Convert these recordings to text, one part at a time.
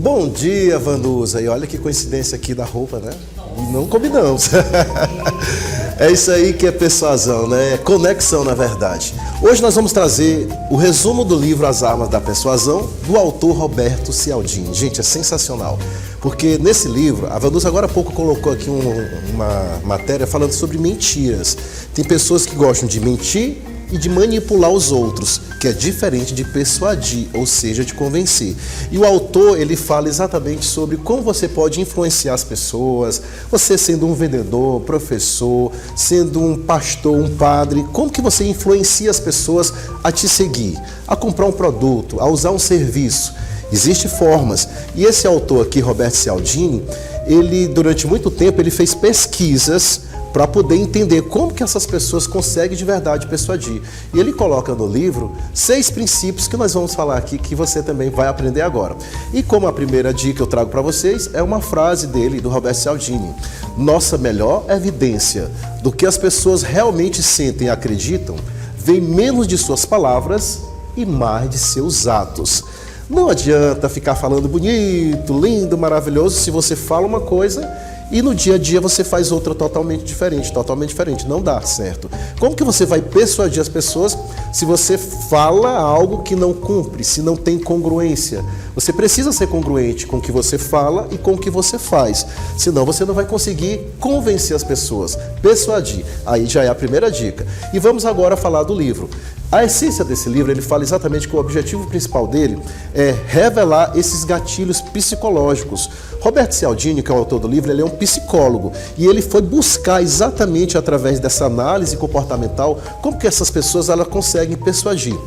Bom dia, Vanusa. E olha que coincidência aqui da roupa, né? Não combinamos. É isso aí que é persuasão, né? É conexão, na verdade. Hoje nós vamos trazer o resumo do livro As Armas da Persuasão, do autor Roberto Cialdini. Gente, é sensacional. Porque nesse livro, a Vanusa agora há pouco colocou aqui uma matéria falando sobre mentiras. Tem pessoas que gostam de mentir e de manipular os outros, que é diferente de persuadir, ou seja, de convencer. E o autor, ele fala exatamente sobre como você pode influenciar as pessoas, você sendo um vendedor, professor, sendo um pastor, um padre, como que você influencia as pessoas a te seguir, a comprar um produto, a usar um serviço. Existem formas. E esse autor aqui, Roberto Cialdini, ele durante muito tempo ele fez pesquisas para poder entender como que essas pessoas conseguem de verdade persuadir. E ele coloca no livro 6 princípios que nós vamos falar aqui, que você também vai aprender agora. E como a primeira dica eu trago para vocês, é uma frase dele, do Roberto Cialdini. Nossa melhor evidência do que as pessoas realmente sentem e acreditam vem menos de suas palavras e mais de seus atos. Não adianta ficar falando bonito, lindo, maravilhoso, se você fala uma coisa e no dia a dia você faz outra totalmente diferente. Não dá certo. Como que você vai persuadir as pessoas se você fala algo que não cumpre, se não tem congruência? Você precisa ser congruente com o que você fala e com o que você faz. Senão você não vai conseguir convencer as pessoas, persuadir. Aí já é a primeira dica. E vamos agora falar do livro. A essência desse livro, ele fala exatamente que o objetivo principal dele é revelar esses gatilhos psicológicos. Roberto Cialdini, que é o autor do livro, ele é um psicólogo e ele foi buscar exatamente através dessa análise comportamental como que essas pessoas elas conseguem persuadir.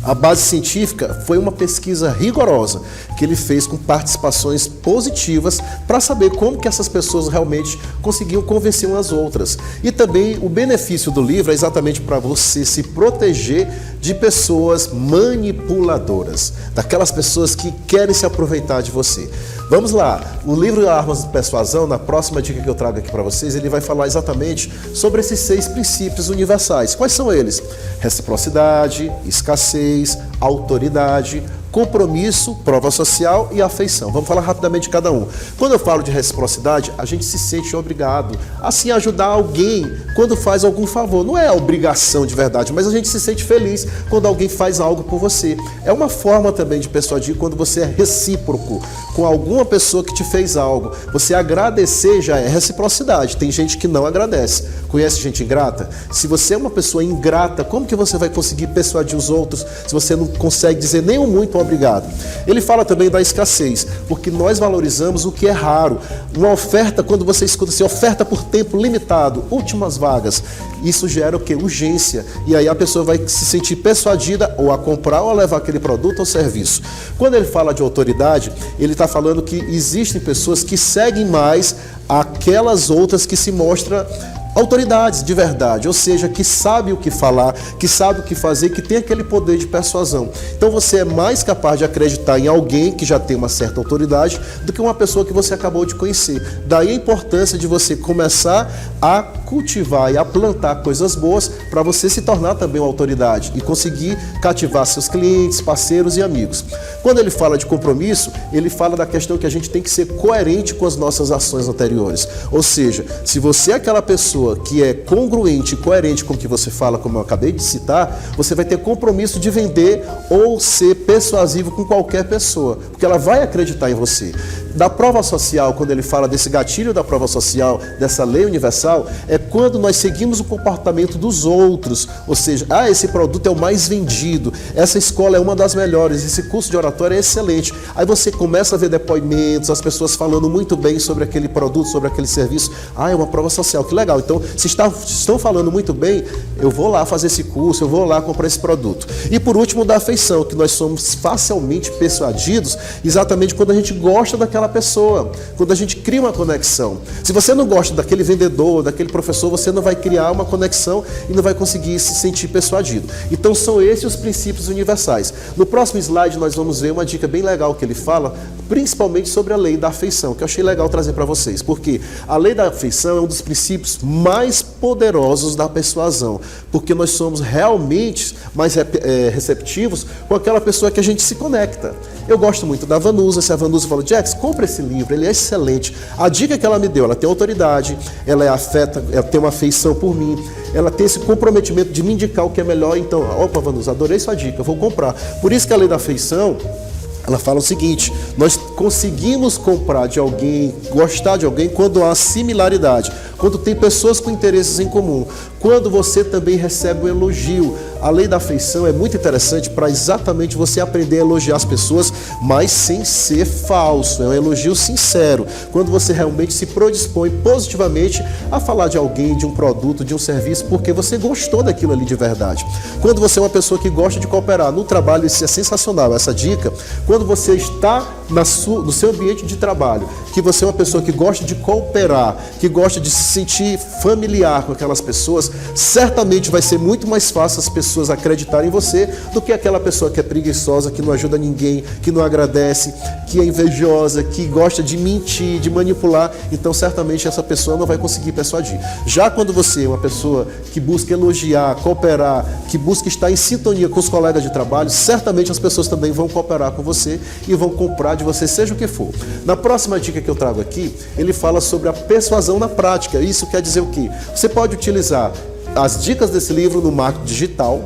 A base científica foi uma pesquisa rigorosa que ele fez com participações positivas para saber como que essas pessoas realmente conseguiam convencer umas outras. E também o benefício do livro é exatamente para você se proteger de pessoas manipuladoras, daquelas pessoas que querem se aproveitar de você. Vamos lá, o livro Armas de Persuasão, na próxima dica que eu trago aqui para vocês, ele vai falar exatamente sobre esses 6 princípios universais. Quais são eles? Reciprocidade, escassez, autoridade, compromisso, prova social e afeição. Vamos falar rapidamente de cada um. Quando eu falo de reciprocidade, a gente se sente obrigado a assim, ajudar alguém quando faz algum favor. Não é obrigação de verdade, mas a gente se sente feliz quando alguém faz algo por você. É uma forma também de persuadir quando você é recíproco com alguma pessoa que te fez algo. Você agradecer já é reciprocidade. Tem gente que não agradece. Conhece gente ingrata? Se você é uma pessoa ingrata, como que você vai conseguir persuadir os outros se você não consegue dizer nem um muito obrigado? Ele fala também da escassez, porque nós valorizamos o que é raro. Uma oferta, quando você escuta assim, oferta por tempo limitado, últimas vagas, isso gera o quê? Urgência. E aí a pessoa vai se sentir persuadida ou a comprar ou a levar aquele produto ou serviço. Quando ele fala de autoridade, ele está falando que existem pessoas que seguem mais aquelas outras que se mostram autoridades de verdade, ou seja, que sabe o que falar, que sabe o que fazer, que tem aquele poder de persuasão. Então você é mais capaz de acreditar em alguém que já tem uma certa autoridade do que uma pessoa que você acabou de conhecer. Daí a importância de você começar a cultivar e a plantar coisas boas para você se tornar também uma autoridade e conseguir cativar seus clientes, parceiros e amigos. Quando ele fala de compromisso, ele fala da questão que a gente tem que ser coerente com as nossas ações anteriores. Ou seja, se você é aquela pessoa que é congruente e coerente com o que você fala, como eu acabei de citar, você vai ter compromisso de vender ou ser persuasivo com qualquer pessoa, porque ela vai acreditar em você. Da prova social, quando ele fala desse gatilho da prova social, dessa lei universal, é quando nós seguimos o comportamento dos outros, ou seja, esse produto é o mais vendido, essa escola é uma das melhores, esse curso de oratória é excelente. Aí você começa a ver depoimentos, as pessoas falando muito bem sobre aquele produto, sobre aquele serviço. É uma prova social, que legal. Então, se estão falando muito bem, eu vou lá fazer esse curso, eu vou lá comprar esse produto. E por último, da afeição, que nós somos facilmente persuadidos exatamente quando a gente gosta daquela pessoa, quando a gente cria uma conexão. Se você não gosta daquele vendedor, daquele professor, você não vai criar uma conexão e não vai conseguir se sentir persuadido. Então são esses os princípios universais. No próximo slide nós vamos ver uma dica bem legal que ele fala, principalmente sobre a lei da afeição, que eu achei legal trazer para vocês, porque a lei da afeição é um dos princípios mais poderosos da persuasão, porque nós somos realmente mais receptivos com aquela pessoa que a gente se conecta. Eu gosto muito da Vanusa. Se a Vanusa falou, Jax, compra esse livro, ele é excelente. A dica que ela me deu, ela tem autoridade, ela tem uma afeição por mim, ela tem esse comprometimento de me indicar o que é melhor. Então, opa, Vanusa, adorei sua dica, vou comprar. Por isso que a lei da afeição, ela fala o seguinte: nós conseguimos comprar de alguém, gostar de alguém, quando há similaridade, quando tem pessoas com interesses em comum, quando você também recebe um elogio. A lei da afeição é muito interessante para exatamente você aprender a elogiar as pessoas, mas sem ser falso, é um elogio sincero, quando você realmente se predispõe positivamente a falar de alguém, de um produto, de um serviço, porque você gostou daquilo ali de verdade. Quando você é uma pessoa que gosta de cooperar no trabalho, isso é sensacional, essa dica. Quando você está no seu ambiente de trabalho, que você é uma pessoa que gosta de cooperar, que gosta de se sentir familiar com aquelas pessoas, certamente vai ser muito mais fácil as pessoas acreditarem em você do que aquela pessoa que é preguiçosa, que não ajuda ninguém, que não agradece, que é invejosa, que gosta de mentir, de manipular. Então certamente essa pessoa não vai conseguir persuadir. Já quando você é uma pessoa que busca elogiar, cooperar, que busca estar em sintonia com os colegas de trabalho, certamente as pessoas também vão cooperar com você e vão comprar de você, seja o que for. Na próxima dica que eu trago aqui, ele fala sobre a persuasão na prática. Isso quer dizer o quê? Você pode utilizar as dicas desse livro no marketing digital,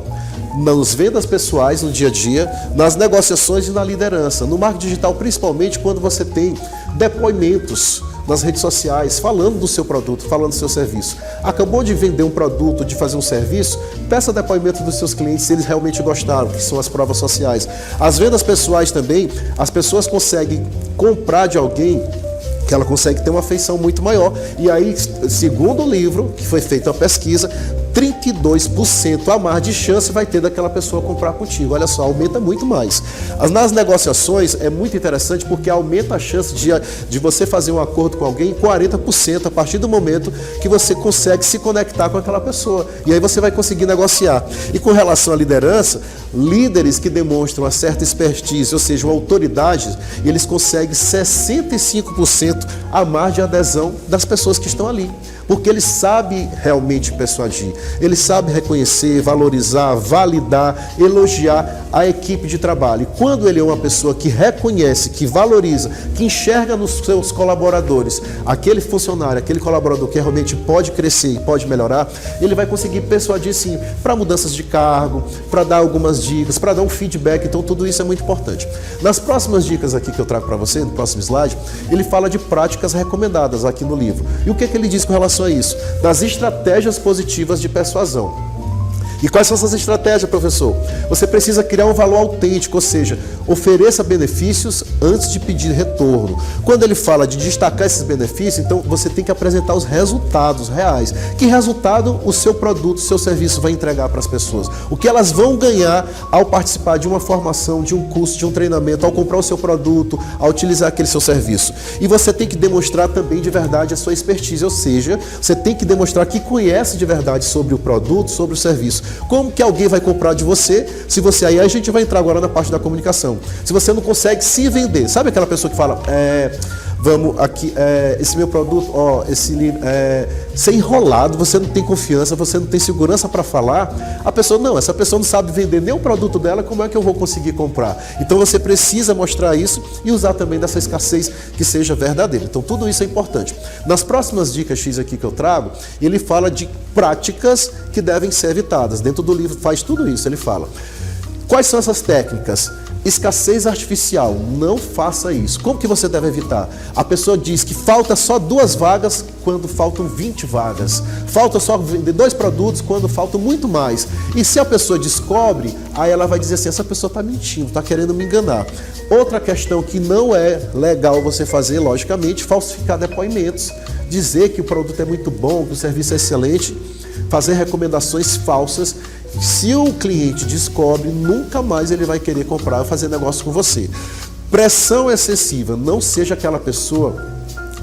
nas vendas pessoais, no dia a dia, nas negociações e na liderança. No marketing digital, principalmente quando você tem depoimentos nas redes sociais, falando do seu produto, falando do seu serviço. Acabou de vender um produto, de fazer um serviço, peça depoimento dos seus clientes se eles realmente gostaram, que são as provas sociais. As vendas pessoais também, as pessoas conseguem comprar de alguém que ela consegue ter uma afeição muito maior. E aí, segundo o livro, que foi feita uma pesquisa, 32% a mais de chance vai ter daquela pessoa comprar contigo. Olha só, aumenta muito mais. Nas negociações é muito interessante porque aumenta a chance de você fazer um acordo com alguém em 40% a partir do momento que você consegue se conectar com aquela pessoa. E aí você vai conseguir negociar. E com relação à liderança, líderes que demonstram uma certa expertise, ou seja, uma autoridade, eles conseguem 65% a mais de adesão das pessoas que estão ali. Porque ele sabe realmente persuadir, ele sabe reconhecer, valorizar, validar, elogiar a equipe de trabalho. E quando ele é uma pessoa que reconhece, que valoriza, que enxerga nos seus colaboradores, aquele funcionário, aquele colaborador que realmente pode crescer e pode melhorar, ele vai conseguir persuadir sim, para mudanças de cargo, para dar algumas dicas, para dar um feedback. Então tudo isso é muito importante. Nas próximas dicas aqui que eu trago para você, no próximo slide, ele fala de práticas recomendadas aqui no livro. E o que ele diz com relação a isso? Das estratégias positivas de persuasão. E quais são essas estratégias, professor? Você precisa criar um valor autêntico, ou seja, ofereça benefícios antes de pedir retorno. Quando ele fala de destacar esses benefícios, então você tem que apresentar os resultados reais. Que resultado o seu produto, o seu serviço vai entregar para as pessoas? O que elas vão ganhar ao participar de uma formação, de um curso, de um treinamento, ao comprar o seu produto, ao utilizar aquele seu serviço. E você tem que demonstrar também de verdade a sua expertise, ou seja, você tem que demonstrar que conhece de verdade sobre o produto, sobre o serviço. Como que alguém vai comprar de você se você... Aí a gente vai entrar agora na parte da comunicação. Se você não consegue se vender. Sabe aquela pessoa que fala, vamos aqui, esse meu produto, esse livro, ser enrolado, você não tem confiança, você não tem segurança para falar. A pessoa, não, essa pessoa não sabe vender nem o produto dela, como é que eu vou conseguir comprar? Então você precisa mostrar isso e usar também dessa escassez que seja verdadeira. Então tudo isso é importante. Nas próximas dicas X aqui que eu trago, ele fala de práticas que devem ser evitadas. Dentro do livro faz tudo isso, ele fala. Quais são essas técnicas? Escassez artificial, não faça isso. Como que você deve evitar? A pessoa diz que falta só 2 vagas quando faltam 20 vagas. Falta só vender 2 produtos quando faltam muito mais. E se a pessoa descobre, aí ela vai dizer assim, essa pessoa está mentindo, está querendo me enganar. Outra questão que não é legal você fazer, logicamente, falsificar depoimentos. Dizer que o produto é muito bom, que o serviço é excelente, fazer recomendações falsas. Se o cliente descobre, nunca mais ele vai querer comprar ou fazer negócio com você. Pressão excessiva, não seja aquela pessoa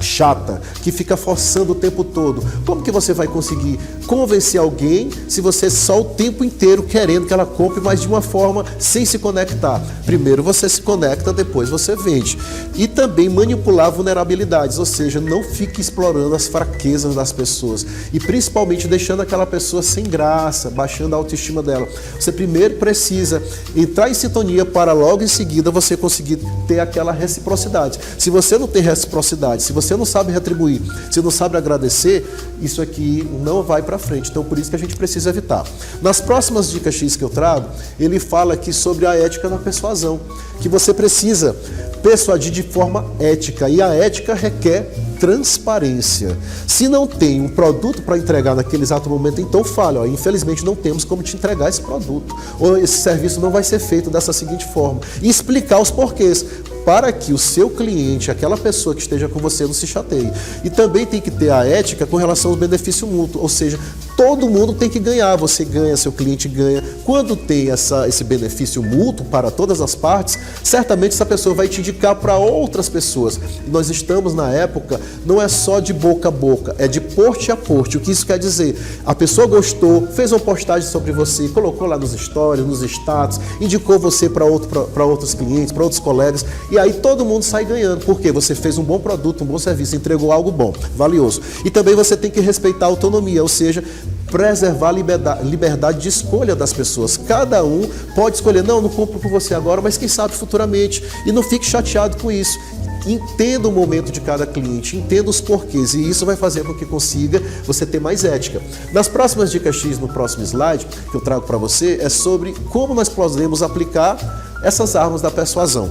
chata, que fica forçando o tempo todo. Como que você vai conseguir convencer alguém se você só o tempo inteiro querendo que ela compre, mas de uma forma sem se conectar? Primeiro você se conecta, depois você vende. E também manipular vulnerabilidades, ou seja, não fique explorando as fraquezas das pessoas e principalmente deixando aquela pessoa sem graça, baixando a autoestima dela. Você primeiro precisa entrar em sintonia para logo em seguida você conseguir ter aquela reciprocidade. Se você não tem reciprocidade, se você não sabe retribuir, se não sabe agradecer, isso aqui não vai para frente. Então, por isso que a gente precisa evitar. Nas próximas dicas X que eu trago, ele fala aqui sobre a ética na persuasão, que você precisa persuadir de forma ética, e a ética requer transparência. Se não tem um produto para entregar naquele exato momento, então fale, ó, infelizmente não temos como te entregar esse produto, ou esse serviço não vai ser feito dessa seguinte forma, e explicar os porquês, para que o seu cliente, aquela pessoa que esteja com você, não se chateie. E também tem que ter a ética com relação ao benefício mútuo, ou seja, todo mundo tem que ganhar, você ganha, seu cliente ganha. Quando tem esse benefício mútuo para todas as partes, certamente essa pessoa vai te indicar para outras pessoas. E nós estamos na época, não é só de boca a boca, é de porte a porte. O que isso quer dizer? A pessoa gostou, fez uma postagem sobre você, colocou lá nos stories, nos status, indicou você para outros clientes, para outros colegas, e aí todo mundo sai ganhando, porque você fez um bom produto, um bom serviço, entregou algo bom, valioso. E também você tem que respeitar a autonomia, ou seja, preservar a liberdade de escolha das pessoas. Cada um pode escolher, não compro por você agora, mas quem sabe futuramente. E não fique chateado com isso. Entenda o momento de cada cliente, entenda os porquês, e isso vai fazer com que consiga você ter mais ética. Nas próximas dicas X, no próximo slide, que eu trago para você, é sobre como nós podemos aplicar essas armas da persuasão.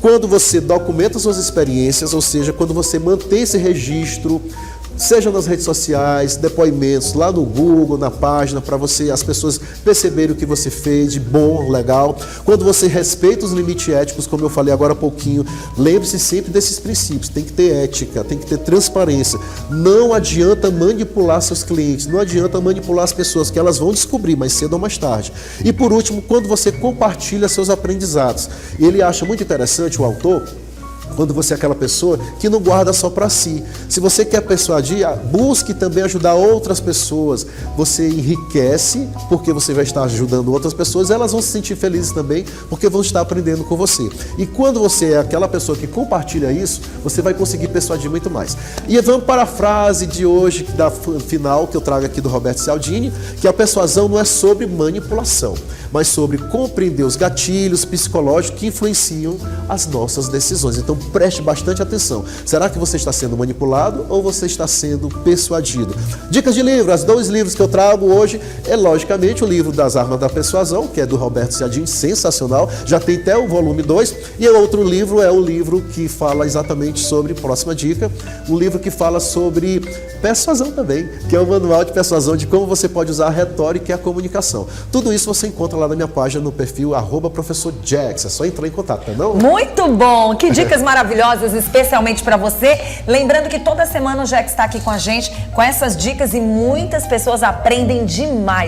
Quando você documenta suas experiências, ou seja, quando você mantém esse registro, seja nas redes sociais, depoimentos lá no Google, na página, para as pessoas perceberem o que você fez de bom, legal. Quando você respeita os limites éticos, como eu falei agora há pouquinho, lembre-se sempre desses princípios. Tem que ter ética, tem que ter transparência. Não adianta manipular seus clientes, não adianta manipular as pessoas, que elas vão descobrir mais cedo ou mais tarde. E por último, quando você compartilha seus aprendizados. Ele acha muito interessante, o autor, quando você é aquela pessoa que não guarda só para si. Se você quer persuadir, busque também ajudar outras pessoas. Você enriquece, porque você vai estar ajudando outras pessoas, elas vão se sentir felizes também, porque vão estar aprendendo com você. E quando você é aquela pessoa que compartilha isso, você vai conseguir persuadir muito mais. E vamos para a frase de hoje, da final, que eu trago aqui do Roberto Cialdini, que a persuasão não é sobre manipulação, mas sobre compreender os gatilhos psicológicos que influenciam as nossas decisões. Então preste bastante atenção. Será que você está sendo manipulado ou você está sendo persuadido? Dicas de livro. Os 2 livros que eu trago hoje é, logicamente, o livro das Armas da Persuasão, que é do Roberto Cialdini, sensacional. Já tem até o volume 2. E o outro livro é o livro que fala exatamente sobre, próxima dica, um livro que fala sobre persuasão também, que é o Manual de Persuasão, de como você pode usar a retórica e a comunicação. Tudo isso você encontra lá na minha página, no perfil @Professor Jax. É só entrar em contato, tá não? Muito bom! Que dicas maravilhosas, especialmente para você. Lembrando que toda semana o Jax está aqui com a gente, com essas dicas, e muitas pessoas aprendem demais.